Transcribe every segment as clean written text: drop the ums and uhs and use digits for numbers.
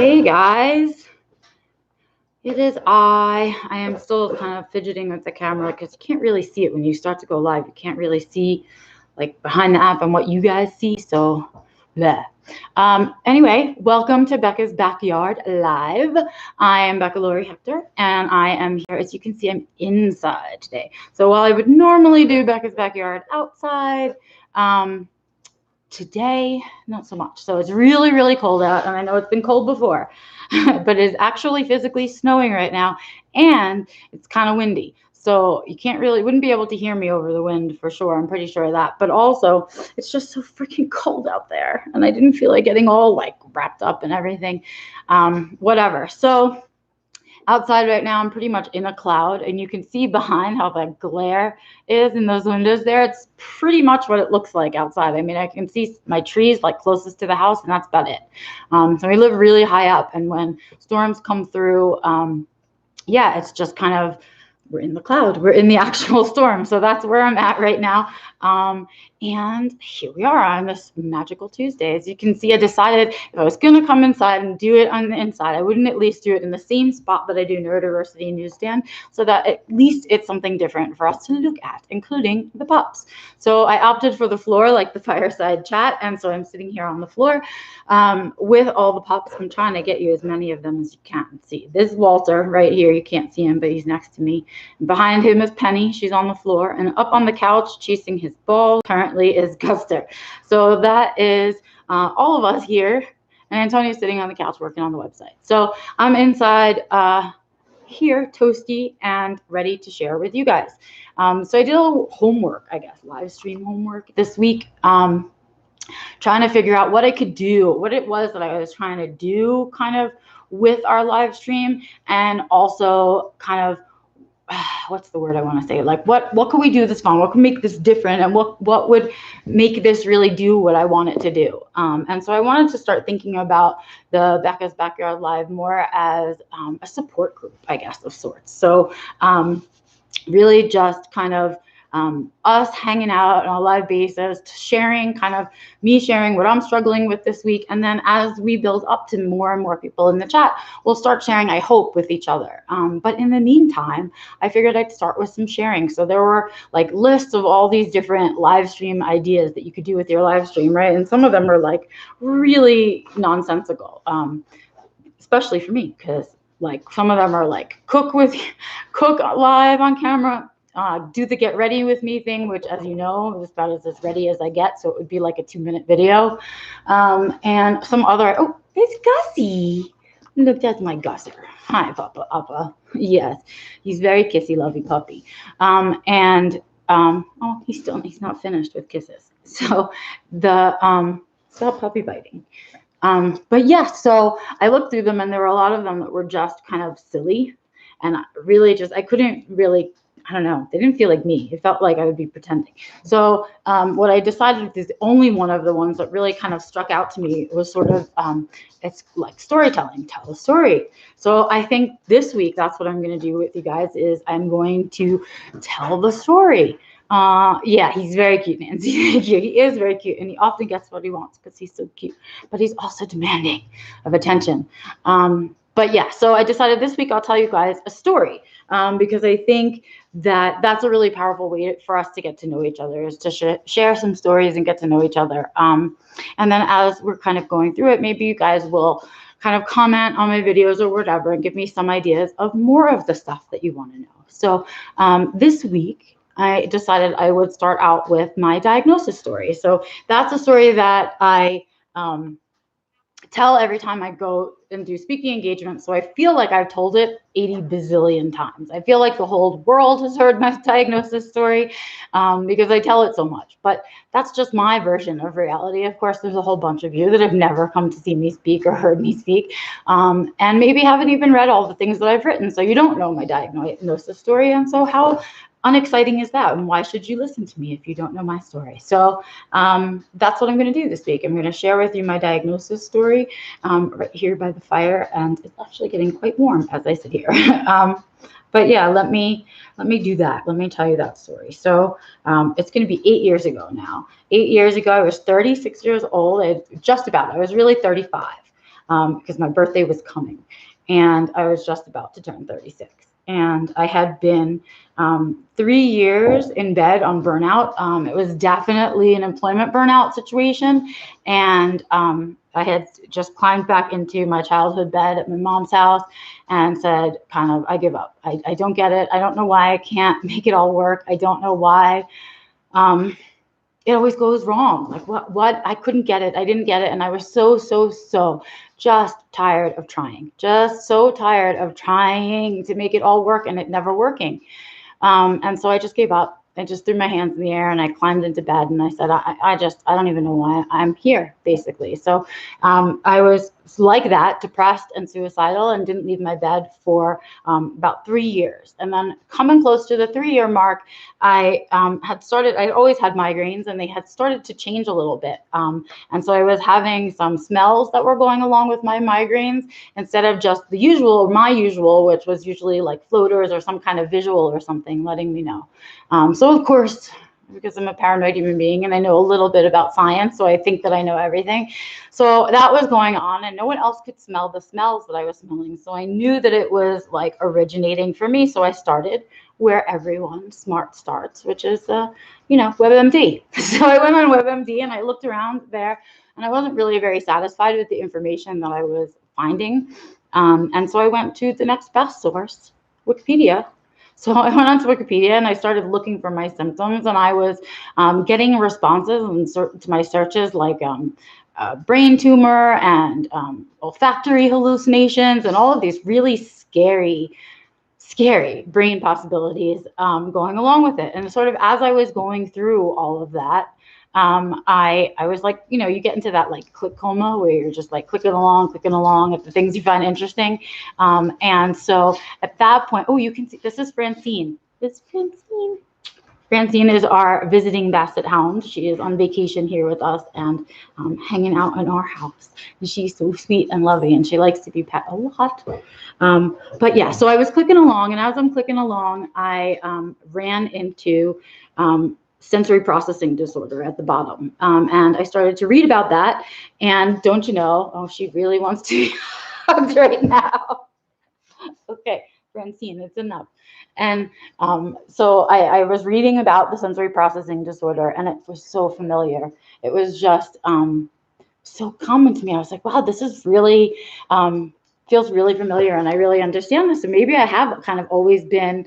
Hey guys, it is I am still kind of fidgeting with the camera because you can't really see it when you start to go live. You can't really see like behind the app and what you guys see. So, bleh. Anyway, welcome to Becca's Backyard Live. I am Becca Lori Hector, and I am here. As you can see, I'm inside today. So while I would normally do Becca's Backyard outside, today, not so much. So it's really, really cold out, and I know it's been cold before, but it's actually physically snowing right now, and it's kind of windy. So you wouldn't be able to hear me over the wind for sure. I'm pretty sure of that. But also, it's just so freaking cold out there, and I didn't feel like getting all like wrapped up and everything. Whatever. So outside right now, I'm pretty much in a cloud, and you can see behind how the glare is in those windows there. It's pretty much what it looks like outside. I mean, I can see my trees like closest to the house, and that's about it. So we live really high up, and when storms come through, yeah, it's just kind of, we're in the cloud, we're in the actual storm. So that's where I'm at right now. And here we are on this magical Tuesday. As you can see, I decided if I was going to come inside and do it on the inside, I wouldn't at least do it in the same spot that I do Neurodiversity Newsstand, so that at least it's something different for us to look at, including the pups. So I opted for the floor, like the fireside chat, and so I'm sitting here on the floor with all the pups. I'm trying to get you as many of them as you can see. This is Walter right here. You can't see him, but he's next to me. Behind him is Penny. She's on the floor, and up on the couch chasing his ball currently is Guster. So that is all of us here, and Antonio's sitting on the couch working on the website. So I'm inside here, toasty and ready to share with you guys. So I did a little homework, I guess, live stream homework this week, trying to figure out what I could do, what it was that I was trying to do kind of with our live stream, and also kind of what's the word I want to say? Like, what can we do this fun? What can make this different? And what would make this really do what I want it to do? And so I wanted to start thinking about the Becca's Backyard Live more as a support group, I guess, of sorts. So really just kind of us hanging out on a live basis, sharing me sharing what I'm struggling with this week. And then as we build up to more and more people in the chat, we'll start sharing, I hope, with each other. But in the meantime, I figured I'd start with some sharing. So there were like lists of all these different live stream ideas that you could do with your live stream, right? And some of them are like really nonsensical, especially for me, because like some of them are like cook live on camera, do the get ready with me thing, which, as you know, is about as ready as I get. So it would be like a 2-minute video. And some other, oh, it's Gussie. Look, that's my Gusser. Hi, Papa. Yes, he's very kissy, lovey puppy. Oh, he's not finished with kisses. So stop puppy biting. But yeah, so I looked through them, and there were a lot of them that were just kind of silly, and I couldn't really, I don't know, they didn't feel like me. It felt like I would be pretending. So what I decided is the only one of the ones that really kind of struck out to me was sort of, it's like storytelling, tell a story. So I think this week, that's what I'm going to do with you guys, is I'm going to tell the story. Yeah, he's very cute, Nancy. He is very cute, and he often gets what he wants because he's so cute, but he's also demanding of attention. But yeah, so I decided this week I'll tell you guys a story, because I think that that's a really powerful way for us to get to know each other, is to share some stories and get to know each other. And then as we're kind of going through it, maybe you guys will kind of comment on my videos or whatever and give me some ideas of more of the stuff that you want to know. So this week, I decided I would start out with my diagnosis story. So that's a story that I tell every time I go and do speaking engagements. So I feel like I've told it 80 bazillion times. I feel like the whole world has heard my diagnosis story because I tell it so much. But that's just my version of reality. Of course, there's a whole bunch of you that have never come to see me speak or heard me speak, and maybe haven't even read all the things that I've written. So you don't know my diagnosis story. And so how unexciting is that? And why should you listen to me if you don't know my story? So that's what I'm going to do this week. I'm going to share with you my diagnosis story right here by the fire, and it's actually getting quite warm as I sit here. But yeah, let me do that. Let me tell you that story. So it's going to be 8 years ago now. 8 years ago, I was 36 years old. I was really 35. because my birthday was coming, and I was just about to turn 36. And I had been 3 years in bed on burnout. It was definitely an employment burnout situation. And I had just climbed back into my childhood bed at my mom's house and said, kind of, I give up. I don't get it. I don't know why I can't make it all work. I don't know why. It always goes wrong. Like what, I couldn't get it. I didn't get it. And I was so just tired of trying, just so tired of trying to make it all work and it never working. And so I just gave up. I just threw my hands in the air and I climbed into bed and I said, I don't even know why I'm here, basically. So I was like that, depressed and suicidal, and didn't leave my bed for about 3 years. And then coming close to the 3-year mark, I I'd always had migraines, and they had started to change a little bit. And so I was having some smells that were going along with my migraines, instead of just my usual, which was usually like floaters or some kind of visual or something letting me know. So of course, because I'm a paranoid human being and I know a little bit about science, so I think that I know everything. So that was going on, and no one else could smell the smells that I was smelling. So I knew that it was like originating for me. So I started where everyone smart starts, which is, WebMD. So I went on WebMD and I looked around there, and I wasn't really very satisfied with the information that I was finding. And so I went to the next best source, Wikipedia. So I went onto Wikipedia and I started looking for my symptoms, and I was getting responses to my searches like brain tumor and olfactory hallucinations and all of these really scary brain possibilities going along with it. And sort of as I was going through all of that, I was like, you get into that like click coma where you're just like clicking along at the things you find interesting. And so at that point, oh, you can see, this is Francine. Francine is our visiting basset hound. She is on vacation here with us and hanging out in our house. And she's so sweet and loving, and she likes to be pet a lot. But yeah, so I was clicking along, and as I'm clicking along, I ran into sensory processing disorder at the bottom. And I started to read about that. And don't you know, oh, she really wants to be hugged right now. Okay, Francine, it's enough. And so I was reading about the sensory processing disorder, and it was so familiar. It was just so common to me. I was like, wow, this is really, feels really familiar, and I really understand this. And maybe I have kind of always been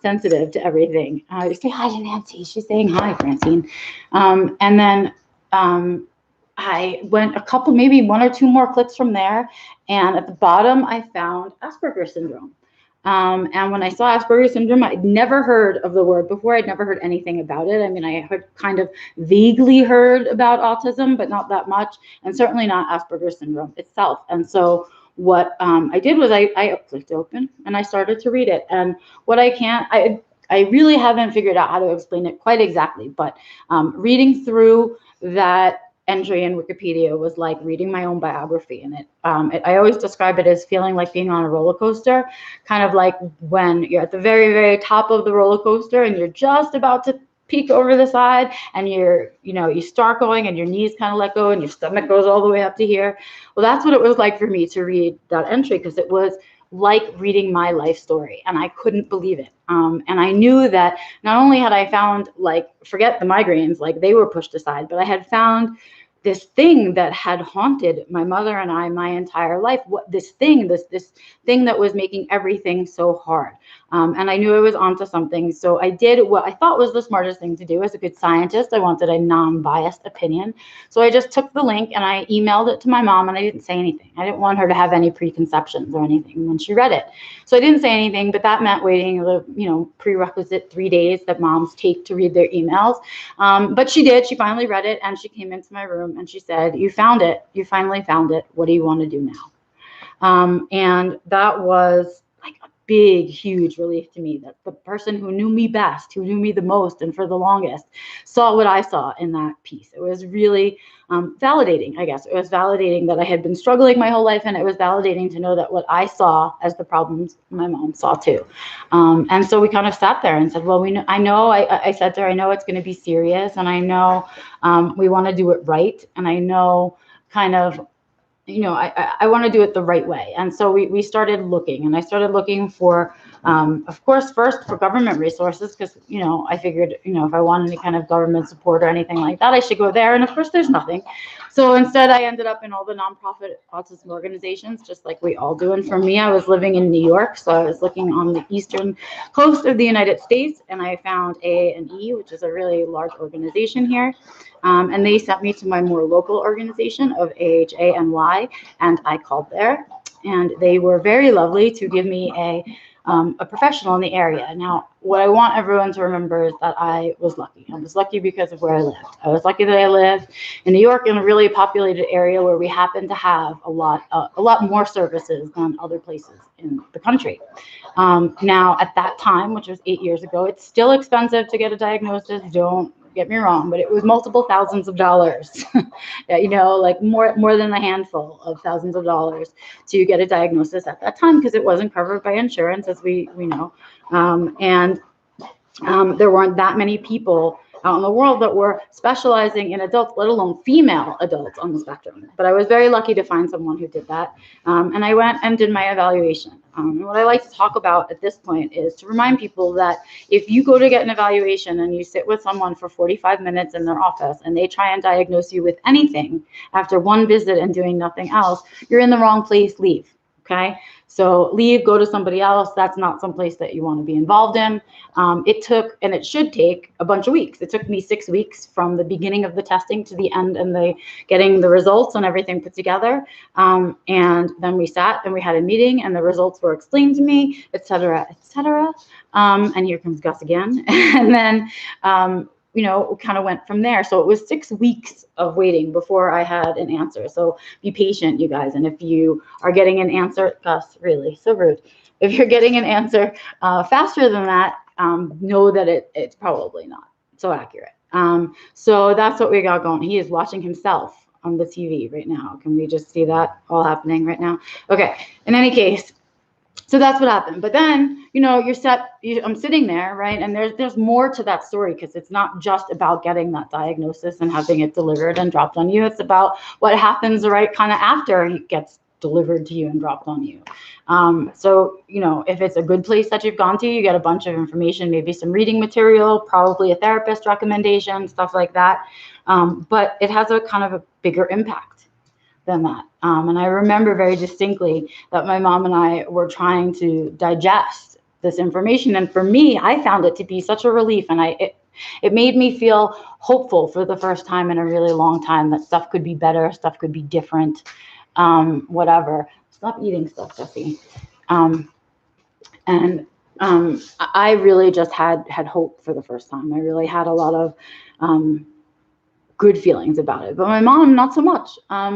sensitive to everything. Say hi to Nancy. She's saying hi, Francine. And then I went a couple, maybe one or two more clicks from there, and at the bottom, I found Asperger's syndrome. And when I saw Asperger's syndrome, I'd never heard of the word before. I'd never heard anything about it. I mean, I had kind of vaguely heard about autism, but not that much, and certainly not Asperger's syndrome itself. And so what I did was I clicked open and I started to read it. And what I really haven't figured out how to explain it quite exactly, but reading through that entry in Wikipedia was like reading my own biography. And I always describe it as feeling like being on a roller coaster, kind of like when you're at the very, very top of the roller coaster and you're just about to peek over the side, and you start going and your knees kind of let go and your stomach goes all the way up to here. Well, that's what it was like for me to read that entry, because it was like reading my life story, and I couldn't believe it. And I knew that not only had I found, like, forget the migraines, like they were pushed aside, but I had found this thing that had haunted my mother and I my entire life. This thing that was making everything so hard. And I knew I was onto something. So I did what I thought was the smartest thing to do as a good scientist. I wanted a non-biased opinion. So I just took the link and I emailed it to my mom, and I didn't say anything. I didn't want her to have any preconceptions or anything when she read it. So I didn't say anything, but that meant waiting the prerequisite 3 days that moms take to read their emails. But she did. She finally read it, and she came into my room and she said, "You found it. You finally found it. What do you want to do now?" And that was like a big, huge relief to me, that the person who knew me best, who knew me the most and for the longest, saw what I saw in that piece. It was really validating, I guess. It was validating that I had been struggling my whole life, and it was validating to know that what I saw as the problems, my mom saw too. And so we kind of sat there and said, well, I said to her, I know it's going to be serious, and I know we want to do it right, and I know kind of I want to do it the right way. And so we started looking, and I started looking for, of course, first for government resources, because, I figured, if I want any kind of government support or anything like that, I should go there. And of course, there's nothing. So instead, I ended up in all the nonprofit autism organizations, just like we all do. And for me, I was living in New York, so I was looking on the eastern coast of the United States, and I found A&E, which is a really large organization here. And they sent me to my more local organization of AHANY, and I called there, and they were very lovely to give me a professional in the area. Now, what I want everyone to remember is that I was lucky. I was lucky because of where I lived. I was lucky that I lived in New York, in a really populated area where we happen to have a lot more services than other places in the country. Now, at that time, which was 8 years ago, it's still expensive to get a diagnosis. Don't get me wrong, but it was multiple thousands of dollars, like more than a handful of thousands of dollars to get a diagnosis at that time, because it wasn't covered by insurance, as we know. And there weren't that many people out in the world that were specializing in adults, let alone female adults on the spectrum. But I was very lucky to find someone who did that. And I went and did my evaluation. And what I like to talk about at this point is to remind people that if you go to get an evaluation and you sit with someone for 45 minutes in their office and they try and diagnose you with anything after one visit and doing nothing else, you're in the wrong place. Leave. Okay, so leave, go to somebody else. That's not someplace that you want to be involved in. It took, and it should take, a bunch of weeks. It took me 6 weeks from the beginning of the testing to the end and getting the results and everything put together. And then we sat and we had a meeting, and the results were explained to me, et cetera, et cetera. And here comes Gus again. And then, kind of went from there. So it was 6 weeks of waiting before I had an answer. So be patient, you guys. And if you are getting an answer, Gus, really, so rude. If you're getting an answer faster than that, know that it's probably not so accurate. So that's what we got going. He is watching himself on the TV right now. Can we just see that all happening right now? Okay. In any case, so that's what happened. But then, I'm sitting there, right? And there's more to that story, because it's not just about getting that diagnosis and having it delivered and dropped on you. It's about what happens right kind of after it gets delivered to you and dropped on you. So, if it's a good place that you've gone to, you get a bunch of information, maybe some reading material, probably a therapist recommendation, stuff like that. But it has a kind of a bigger impact than that. And I remember very distinctly that my mom and I were trying to digest this information. And for me, I found it to be such a relief. And it made me feel hopeful for the first time in a really long time, that stuff could be better, stuff could be different, whatever. Stop eating stuff, Jesse. And I really just had hope for the first time. I really had a lot of good feelings about it. But my mom, not so much.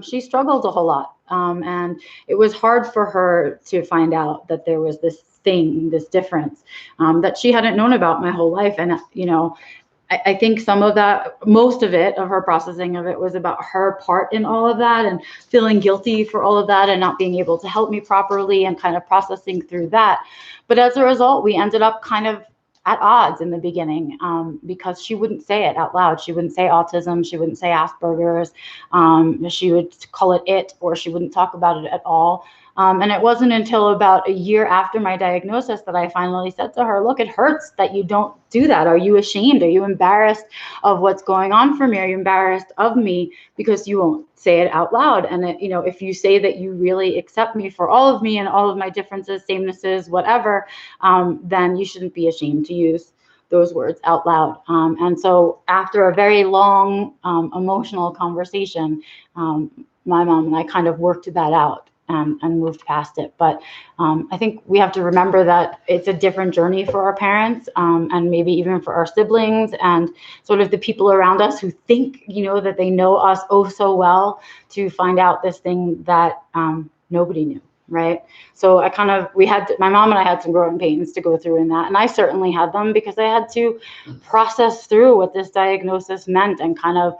She struggled a whole lot. And it was hard for her to find out that there was this thing, this difference, that she hadn't known about my whole life. And, I think some of that, most of it, of her processing of it, was about her part in all of that, and feeling guilty for all of that and not being able to help me properly, and kind of processing through that. But as a result, we ended up kind of at odds in the beginning, because she wouldn't say it out loud. She wouldn't say autism. She wouldn't say Asperger's. She would call it, or she wouldn't talk about it at all. And it wasn't until about a year after my diagnosis that I finally said to her, look, it hurts that you don't do that. Are you ashamed? Are you embarrassed of what's going on for me? Are you embarrassed of me because you won't say it out loud? And if you say that you really accept me for all of me and all of my differences, samenesses, whatever, then you shouldn't be ashamed to use those words out loud. And so after a very long emotional conversation, my mom and I kind of worked that out. And moved past it. But I think we have to remember that it's a different journey for our parents, and maybe even for our siblings, and sort of the people around us who think, that they know us oh so well, to find out this thing that nobody knew, right? So my mom and I had some growing pains to go through in that. And I certainly had them, because I had to process through what this diagnosis meant, and kind of,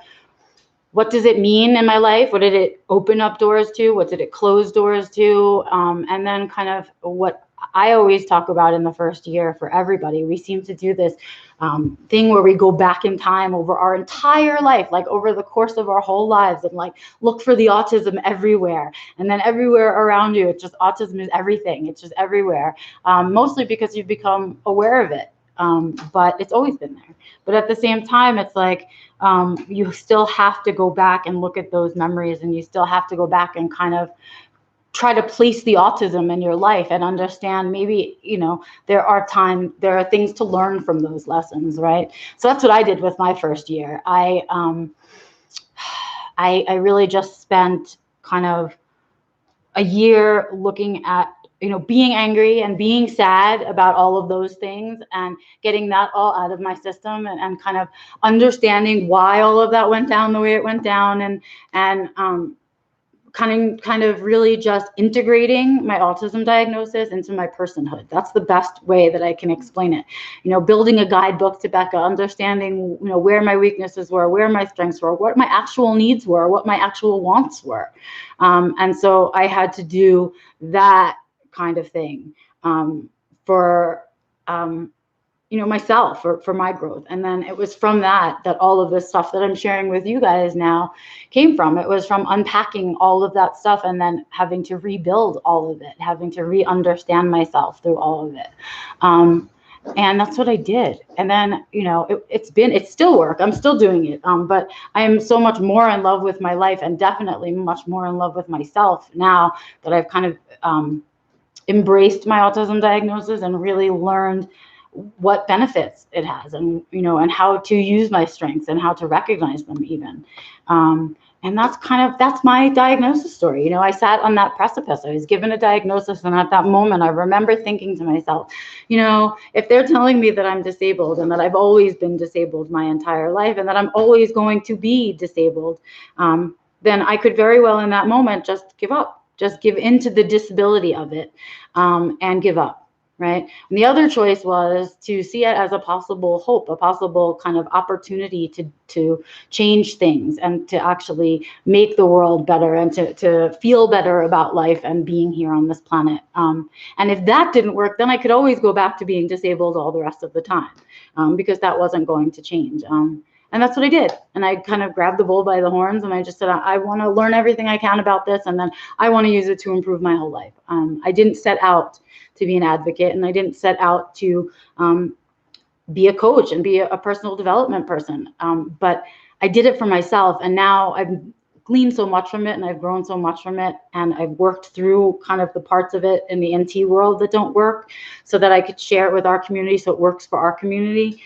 what does it mean in my life? What did it open up doors to? What did it close doors to? And then kind of what I always talk about in the first year for everybody, we seem to do this thing where we go back in time over our entire life, like over the course of our whole lives, and like look for the autism everywhere. And then everywhere around you, it's just autism is everything. It's just everywhere, mostly because you've become aware of it. But it's always been there. But at the same time, it's like you still have to go back and look at those memories, and you still have to go back and kind of try to place the autism in your life and understand maybe, you know, there are things to learn from those lessons, right? So that's what I did with my first year. I really just spent kind of a year looking at, you know, being angry and being sad about all of those things and getting that all out of my system, and kind of understanding why all of that went down the way it went down, and kind of really just integrating my autism diagnosis into my personhood. That's the best way that I can explain it. You know, building a guidebook to Becca, understanding, you know, where my weaknesses were, where my strengths were, what my actual needs were, what my actual wants were. And so I had to do that kind of thing for you know, myself, for my growth. And then it was from that all of this stuff that I'm sharing with you guys now came from. It was from unpacking all of that stuff and then having to rebuild all of it, having to re-understand myself through all of it. And that's what I did. And then, you know, it's still work. I'm still doing it. But I am so much more in love with my life, and definitely much more in love with myself now that I've kind of embraced my autism diagnosis and really learned what benefits it has, and, you know, and how to use my strengths and how to recognize them even. And that's my diagnosis story. You know, I sat on that precipice. I was given a diagnosis, and at that moment, I remember thinking to myself, you know, if they're telling me that I'm disabled and that I've always been disabled my entire life and that I'm always going to be disabled, then I could very well in that moment just give up, just give into the disability of it, and give up. Right. And the other choice was to see it as a possible hope, a possible kind of opportunity to change things and to actually make the world better, and to feel better about life and being here on this planet. And if that didn't work, then I could always go back to being disabled all the rest of the time, because that wasn't going to change. And that's what I did. And I kind of grabbed the bull by the horns, and I just said, I want to learn everything I can about this, and then I want to use it to improve my whole life. I didn't set out to be an advocate, and I didn't set out to be a coach and be a personal development person. But I did it for myself, and now I've gleaned so much from it, and I've grown so much from it, and I've worked through kind of the parts of it in the NT world that don't work, so that I could share it with our community, so it works for our community.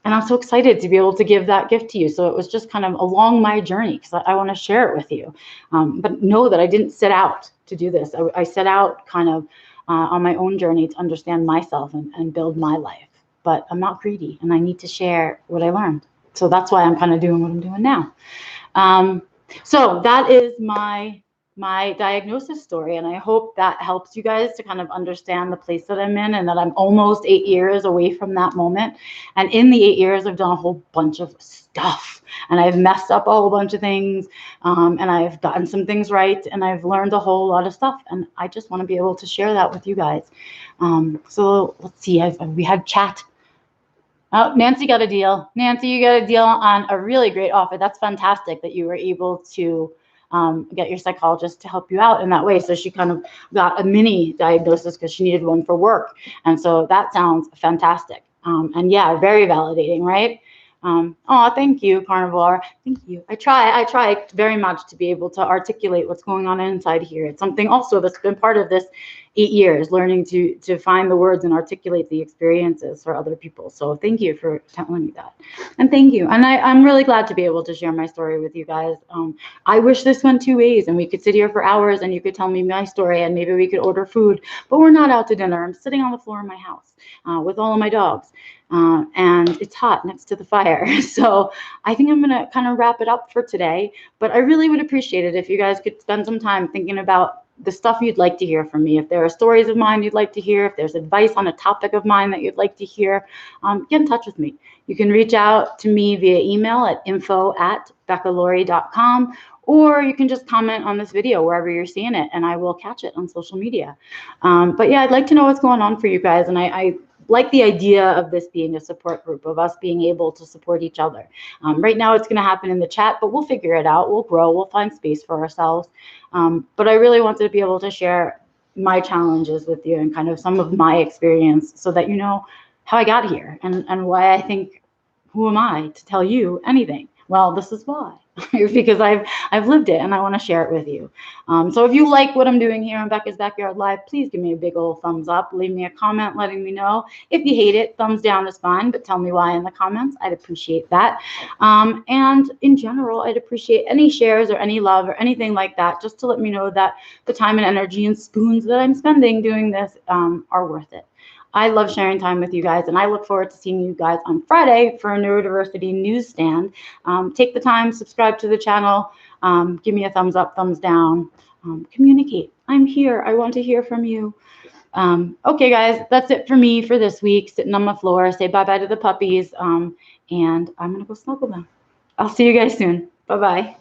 And I'm so excited to be able to give that gift to you. So it was just kind of along my journey, because I want to share it with you. But know that I didn't set out to do this. I set out kind of on my own journey to understand myself and build my life. But I'm not greedy, and I need to share what I learned. So that's why I'm kind of doing what I'm doing now. So that is my diagnosis story, and I hope that helps you guys to kind of understand the place that I'm in, and that I'm almost 8 years away from that moment. And in the 8 years, I've done a whole bunch of stuff, and I've messed up a whole bunch of things, and I've gotten some things right, and I've learned a whole lot of stuff, and I just want to be able to share that with you guys. So let's see, we had chat. Oh, Nancy got a deal. Nancy, you got a deal on a really great offer. That's fantastic that you were able to get your psychologist to help you out in that way. So she kind of got a mini diagnosis because she needed one for work. And so that sounds fantastic. And yeah, very validating, right? Oh, thank you, Carnivore. Thank you. I try very much to be able to articulate what's going on inside here. It's something also that's been part of this 8 years, learning to find the words and articulate the experiences for other people. So thank you for telling me that. And thank you. And I'm really glad to be able to share my story with you guys. I wish this went 2 ways, and we could sit here for hours and you could tell me my story, and maybe we could order food, but we're not out to dinner. I'm sitting on the floor in my house with all of my dogs. And it's hot next to the fire. So I think I'm going to kind of wrap it up for today, but I really would appreciate it if you guys could spend some time thinking about the stuff you'd like to hear from me. If there are stories of mine you'd like to hear, if there's advice on a topic of mine that you'd like to hear, get in touch with me. You can reach out to me via email at info@beccalaurie.com, or you can just comment on this video wherever you're seeing it, and I will catch it on social media. But yeah, I'd like to know what's going on for you guys, and I like the idea of this being a support group, of us being able to support each other. Right now it's going to happen in the chat, but we'll figure it out. We'll grow. We'll find space for ourselves. But I really wanted to be able to share my challenges with you and kind of some of my experience so that you know how I got here and why I think, who am I to tell you anything? Well, this is why. Because I've lived it and I want to share it with you. So if you like what I'm doing here on Becca's Backyard Live, please give me a big old thumbs up. Leave me a comment letting me know. If you hate it, thumbs down is fine, but tell me why in the comments. I'd appreciate that. And in general, I'd appreciate any shares or any love or anything like that, just to let me know that the time and energy and spoons that I'm spending doing this are worth it. I love sharing time with you guys, and I look forward to seeing you guys on Friday for a neurodiversity newsstand. Take the time, subscribe to the channel, give me a thumbs up, thumbs down, communicate. I'm here. I want to hear from you. Okay, guys, that's it for me for this week. Sitting on my floor, say bye-bye to the puppies, and I'm going to go snuggle them. I'll see you guys soon. Bye-bye.